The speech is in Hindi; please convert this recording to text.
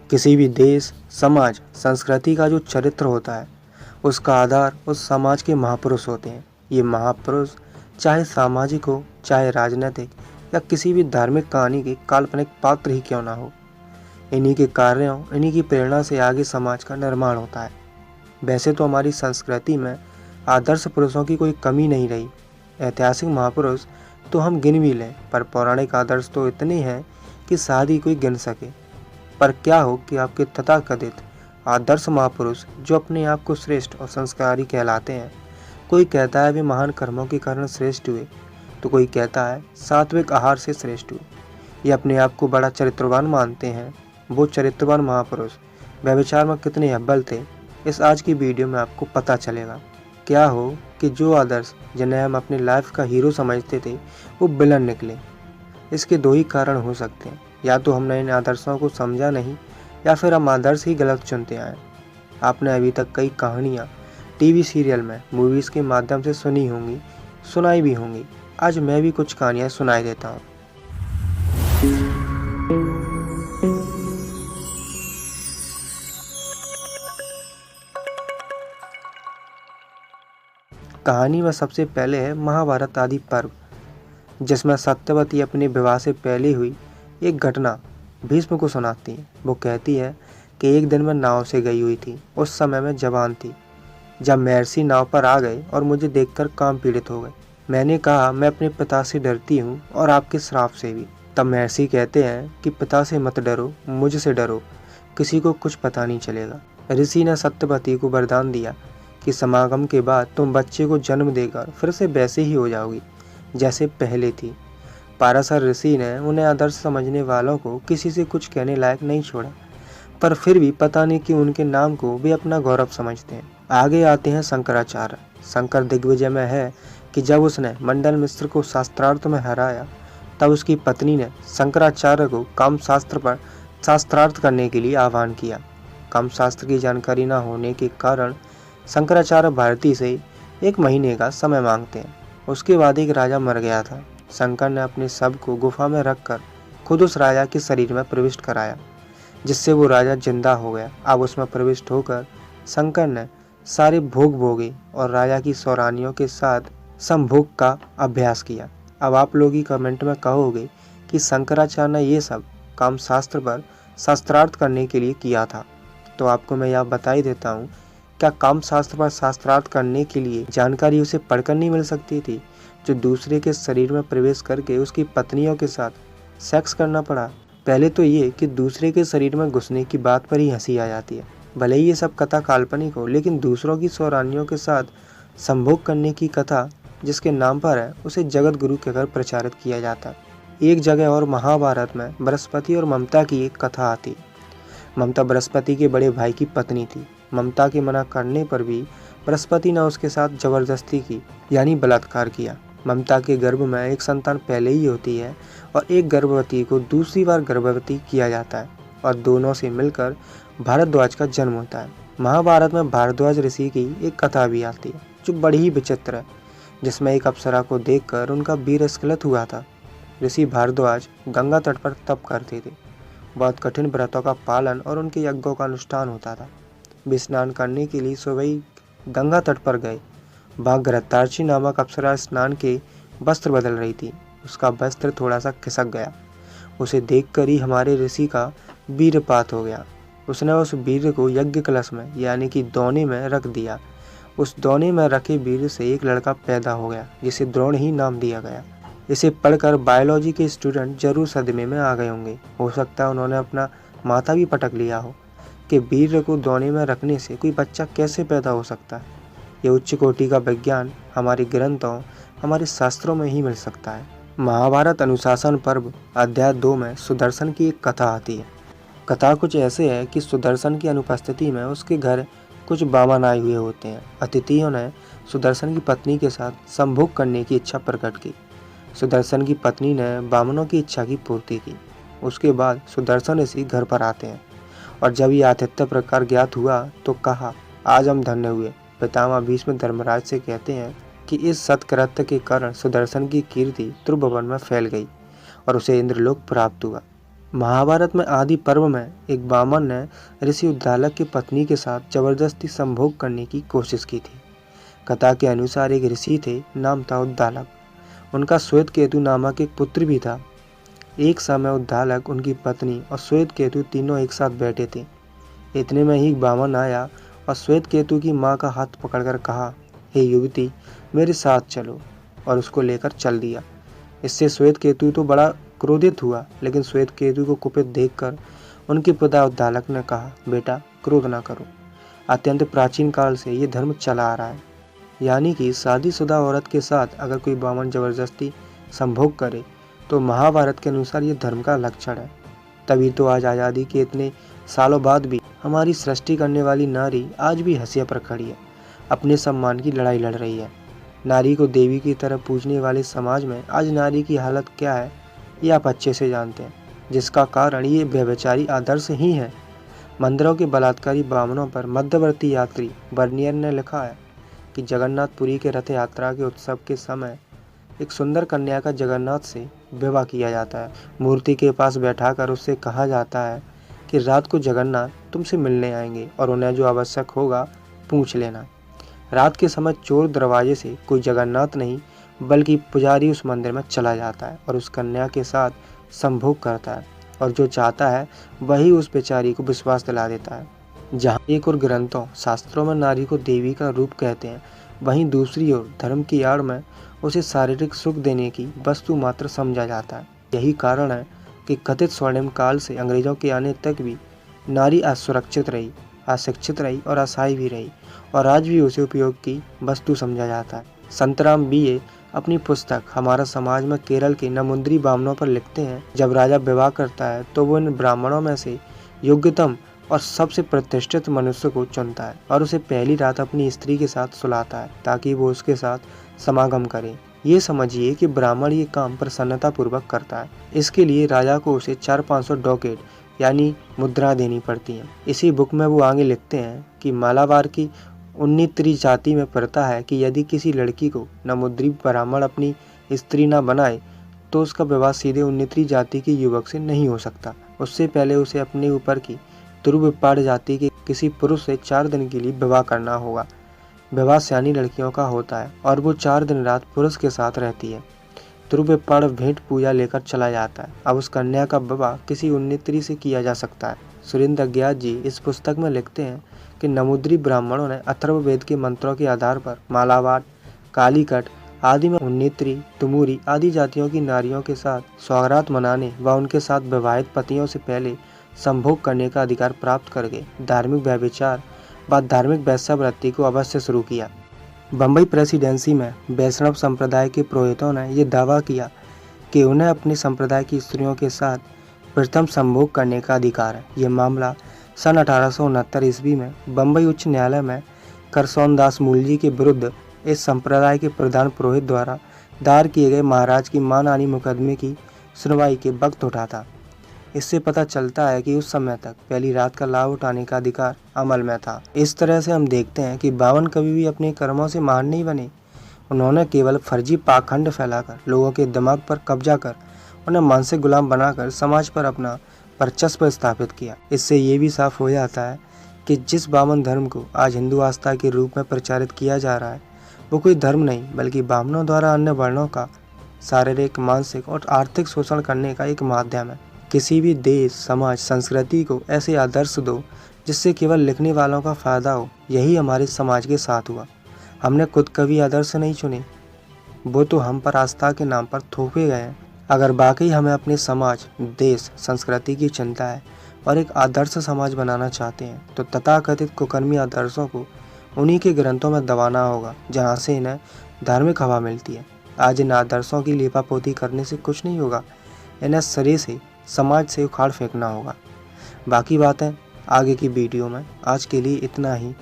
किसी भी देश, समाज, संस्कृति का जो चरित्र होता है, उसका आधार उस समाज के महापुरुष होते हैं। ये महापुरुष चाहे सामाजिक हो, चाहे राजनीतिक या किसी भी धार्मिक कहानी के काल्पनिक पात्र ही क्यों ना हो, इन्हीं के कार्यों, इन्हीं की प्रेरणा से आगे समाज का निर्माण होता है। वैसे तो हमारी संस्कृति में आदर्श पुरुषों की कोई कमी नहीं रही। ऐतिहासिक महापुरुष तो हम गिन भी लें, पर पौराणिक आदर्श तो इतने हैं कि शायद ही कोई गिन सके। पर क्या हो कि आपके तथाकथित आदर्श महापुरुष जो अपने आप को श्रेष्ठ और संस्कारी कहलाते हैं, कोई कहता है वे महान कर्मों के कारण श्रेष्ठ हुए, तो कोई कहता है सात्विक आहार से श्रेष्ठ हुए। ये अपने आप को बड़ा चरित्रवान मानते हैं। वो चरित्रवान महापुरुष व्यभिचार में कितने अव्वल थे, इस आज की वीडियो में आपको पता चलेगा। क्या हो कि जो आदर्श जिन्हें हम अपनी लाइफ का हीरो समझते थे, वो विलन निकले। इसके दो ही कारण हो सकते हैं, या तो हमने इन आदर्शों को समझा नहीं, या फिर हम आदर्श ही गलत चुनते आए। आपने अभी तक कई कहानियाँ टीवी सीरियल में, मूवीज़ के माध्यम से सुनी होंगी, सुनाई भी होंगी। आज मैं भी कुछ कहानियाँ सुनाई देता हूँ। कहानी में सबसे पहले है महाभारत आदि पर्व, जिसमें सत्यवती अपने विवाह से पहले हुई एक घटना भीष्म को सुनाती है। वो कहती है कि एक दिन मैं नाव से गई हुई थी। उस समय मैं जवान थी जब महर्षि नाव पर आ गए और मुझे देखकर काम पीड़ित हो गए। मैंने कहा, मैं अपने पिता से डरती हूँ और आपके श्राप से भी। तब महर्षि कहते हैं कि पिता से मत डरो, मुझसे डरो, किसी को कुछ पता नहीं चलेगा। ऋषि ने सत्यवती को वरदान दिया कि समागम के बाद तुम बच्चे को जन्म देकर फिर से वैसे ही हो जाओगी जैसे पहले थी। पाराशर ऋषि ने उन्हें आदर्श समझने वालों को किसी से कुछ कहने लायक नहीं छोड़ा, पर फिर भी पता नहीं कि उनके नाम को वे अपना गौरव समझते हैं। आगे आते हैं शंकराचार्य। शंकर दिग्विजय में है कि जब उसने मंडल मिश्र को शास्त्रार्थ में हराया, तब उसकी पत्नी ने शंकराचार्य को काम शास्त्र पर शास्त्रार्थ करने के लिए आह्वान किया। काम शास्त्र की जानकारी न होने के कारण शंकराचार्य भारती से 1 महीने का समय मांगते हैं। उसके बाद एक राजा मर गया था। शंकर ने अपने शव को गुफा में रखकर खुद उस राजा के शरीर में प्रविष्ट कराया, जिससे वो राजा जिंदा हो गया। अब उसमें प्रविष्ट होकर शंकर ने सारे भोग भोगे और राजा की सौरानियों के साथ समभोग का अभ्यास किया। अब आप लोग ही कमेंट में कहोगे कि शंकराचार्य ने ये सब काम शास्त्र पर शास्त्रार्थ करने के लिए किया था, तो आपको मैं यह बता ही देता हूँ, क्या काम शास्त्र पर शास्त्रार्थ करने के लिए जानकारी उसे पढ़कर नहीं मिल सकती थी, जो दूसरे के शरीर में प्रवेश करके उसकी पत्नियों के साथ सेक्स करना पड़ा? पहले तो ये कि दूसरे के शरीर में घुसने की बात पर ही हंसी आ जाती है। भले ही ये सब कथा काल्पनिक हो, लेकिन दूसरों की सौरानियों के साथ संभोग करने की कथा जिसके नाम पर है, उसे जगत गुरु कहकर प्रचारित किया जाता है। एक जगह और महाभारत में बृहस्पति और ममता की एक कथा आती। ममता बृहस्पति के बड़े भाई की पत्नी थी। ममता के मना करने पर भी बृहस्पति ने उसके साथ जबरदस्ती की, यानी बलात्कार किया। ममता के गर्भ में एक संतान पहले ही होती है और एक गर्भवती को दूसरी बार गर्भवती किया जाता है और दोनों से मिलकर भारद्वाज का जन्म होता है। महाभारत में भारद्वाज ऋषि की एक कथा भी आती है, जो बड़ी ही विचित्र है, जिसमें एक अप्सरा को देखकर उनका वीर स्खलित हुआ था। ऋषि भारद्वाज गंगा तट पर तप करते थे। बहुत कठिन व्रतों का पालन और उनके यज्ञों का अनुष्ठान होता था। वे स्नान करने के लिए सुबह ही गंगा तट पर गए। वहाँ घृतार्ची नामक अप्सरा स्नान के वस्त्र बदल रही थी। उसका वस्त्र थोड़ा सा खिसक गया। उसे देखकर ही हमारे ऋषि का वीरपात हो गया। उसने उस वीर को यज्ञ कलश में, यानी कि दोने में रख दिया। उस दोने में रखे वीर से एक लड़का पैदा हो गया, जिसे द्रोण ही नाम दिया गया। इसे पढ़कर बायोलॉजी के स्टूडेंट जरूर सदमे में आ गए होंगे। हो सकता है उन्होंने अपना माथा भी पटक लिया हो कि वीर को दोने में रखने से कोई बच्चा कैसे पैदा हो सकता है। ये उच्च कोटि का विज्ञान हमारे ग्रंथों, हमारे शास्त्रों में ही मिल सकता है। महाभारत अनुशासन पर्व अध्याय 2 में सुदर्शन की एक कथा आती है। कथा कुछ ऐसे है कि सुदर्शन की अनुपस्थिति में उसके घर कुछ बामन आए हुए होते हैं। अतिथियों ने सुदर्शन की पत्नी के साथ संभोग करने की इच्छा प्रकट की। सुदर्शन की पत्नी ने बामनों की इच्छा की पूर्ति की। उसके बाद सुदर्शन ऋषि घर पर आते हैं और जब ये आतिथ्य प्रकार ज्ञात हुआ तो कहा, आज हम धन्य हुए। पितामह भीष्म धर्मराज से कहते हैं कि इस सत्कृत्य के कारण सुदर्शन की कीर्ति त्रिभुवन में फैल गई और उसे इंद्रलोक प्राप्त हुआ। महाभारत में आदि पर्व में एक बामन ने ऋषि उद्दालक की पत्नी के साथ जबरदस्ती संभोग करने की कोशिश की थी। कथा के अनुसार एक ऋषि थे, नाम था उद्दालक। उनका श्वेत केतु नामक एक पुत्र भी था। एक समय उद्दालक, उनकी पत्नी और श्वेत केतु तीनों एक साथ बैठे थे। इतने में ही बामन आया और श्वेत केतु की मां का हाथ पकड़कर कहा, हे युवती, मेरे साथ चलो, और उसको लेकर चल दिया। इससे श्वेत केतु तो बड़ा क्रोधित हुआ, लेकिन श्वेत केतु को कुपित देखकर उनके पिता उद्दालक ने कहा, बेटा क्रोध ना करो, अत्यंत प्राचीन काल से ये धर्म चला आ रहा है, यानी कि शादीशुदा औरत के साथ अगर कोई बामन जबरदस्ती संभोग करे तो महाभारत के अनुसार ये धर्म का लक्षण है। तभी तो आज आज़ादी के इतने सालों बाद भी हमारी सृष्टि करने वाली नारी आज भी हंसिया पर खड़ी है, अपने सम्मान की लड़ाई लड़ रही है। नारी को देवी की तरह पूजने वाले समाज में आज नारी की हालत क्या है ये आप अच्छे से जानते हैं, जिसका कारण ये व्यभिचारी आदर्श ही है। मंदिरों के बलात्कारी ब्राह्मणों पर मध्यवर्ती यात्री बर्नियर ने लिखा है कि जगन्नाथपुरी के रथ यात्रा के उत्सव के समय एक सुंदर कन्या का जगन्नाथ से विवाह किया जाता है। मूर्ति के पास बैठाकर उससे कहा जाता है कि रात को जगन्नाथ तुमसे मिलने आएंगे और उन्हें जो आवश्यक होगा पूछ लेना। रात के समय चोर दरवाजे से कोई जगन्नाथ नहीं बल्कि पुजारी उस मंदिर में चला जाता है और उस कन्या के साथ संभोग करता है, और जो चाहता है वही उस बेचारी को विश्वास दिला देता है। जहाँ एक और ग्रंथों शास्त्रों में नारी को देवी का रूप कहते हैं, वहीं दूसरी ओर धर्म की आड़ में उसे शारीरिक सुख देने की वस्तु मात्र समझा जाता है। यही कारण है कि कथित स्वर्णिम काल से अंग्रेजों के आने तक भी नारी असुरक्षित रही, अशिक्षित रही और असहाय भी रही, और आज भी उसे उपयोग की वस्तु समझा जाता है। संतराम बीए अपनी पुस्तक हमारा समाज में केरल के नमुंद्री ब्राह्मणों पर लिखते हैं, जब राजा विवाह करता है तो वो इन ब्राह्मणों में से योग्यतम और सबसे प्रतिष्ठित मनुष्य को चुनता है और उसे पहली रात अपनी स्त्री के साथ सुलाता है ताकि वो उसके साथ समागम करे। ये समझिए कि ब्राह्मण ये काम प्रसन्नता पूर्वक करता है। इसके लिए राजा को उसे 400-500 डॉकेट यानी मुद्रा देनी पड़ती है। इसी बुक में वो आगे लिखते हैं कि मालाबार की उन्नीत्री जाति में प्रथा है कि यदि किसी लड़की को नमुद्री ब्राह्मण अपनी स्त्री न बनाए तो उसका विवाह सीधे उन्नीत्री जाति के युवक से नहीं हो सकता। उससे पहले उसे अपने ऊपर की तुरुवेप्पाड़ जाति के किसी पुरुष से 4 दिन के लिए विवाह करना होगा। विवाह सयानी लड़कियों का होता है और वो 4 दिन रात पुरुष के साथ रहती है। तुरुवेप्पाड़ भेंट पूजा लेकर चला जाता है। अब उस कन्या का विवाह किसी उन्नीत्री से किया जा सकता है। सुरेंद्र अज्ञात जी इस पुस्तक में लिखते हैं कि नमुद्री ब्राह्मणों ने अथर्ववेद के मंत्रों के आधार पर मालाबार, कालीकट आदि में उन्नीत्री, तुमुरी आदि जातियों की नारियों के साथ सौगात मनाने व उनके साथ विवाहित पतियों से पहले संभोग करने का अधिकार प्राप्त करके धार्मिक व्यभिचार व धार्मिक वैश्यावृत्ति को अवश्य शुरू किया। बम्बई प्रेसिडेंसी में वैष्णव संप्रदाय के पुरोहितों ने यह दावा किया कि उन्हें अपने संप्रदाय की स्त्रियों के साथ प्रथम संभोग करने का अधिकार है। यह मामला सन 1869 ईस्वी में बम्बई उच्च न्यायालय में करसौनदास मूलजी के विरुद्ध इस संप्रदाय के प्रधान पुरोहित द्वारा दायर किए गए महाराज की मानहानि मुकदमे की सुनवाई के वक्त उठा था। इससे पता चलता है कि उस समय तक पहली रात का लाभ उठाने का अधिकार अमल में था। इस तरह से हम देखते हैं कि बावन कभी भी अपने कर्मों से महान नहीं बने। उन्होंने केवल फर्जी पाखंड फैलाकर लोगों के दिमाग पर कब्जा कर उन्हें मानसिक गुलाम बनाकर समाज पर अपना वर्चस्व स्थापित किया। इससे ये भी साफ हो जाता है कि जिस बामन धर्म को आज हिंदू आस्था के रूप में प्रचारित किया जा रहा है वो कोई धर्म नहीं बल्कि ब्राह्मणों द्वारा अन्य वर्णों का शारीरिक, मानसिक और आर्थिक शोषण करने का एक माध्यम है। किसी भी देश, समाज, संस्कृति को ऐसे आदर्श दो जिससे केवल लिखने वालों का फायदा हो। यही हमारे समाज के साथ हुआ। हमने खुद कभी आदर्श नहीं चुने, वो तो हम पर आस्था के नाम पर थोपे गए हैं। अगर वाकई हमें अपने समाज, देश, संस्कृति की चिंता है और एक आदर्श समाज बनाना चाहते हैं तो तथाकथित कुकर्मी आदर्शों को उन्हीं के ग्रंथों में दबाना होगा जहाँ से इन्हें धार्मिक हवा मिलती है। आज इन आदर्शों की लेपापोती करने से कुछ नहीं होगा, इन्हें सिरे से समाज से उखाड़ फेंकना होगा। बाकी बातें आगे की वीडियो में। आज के लिए इतना ही।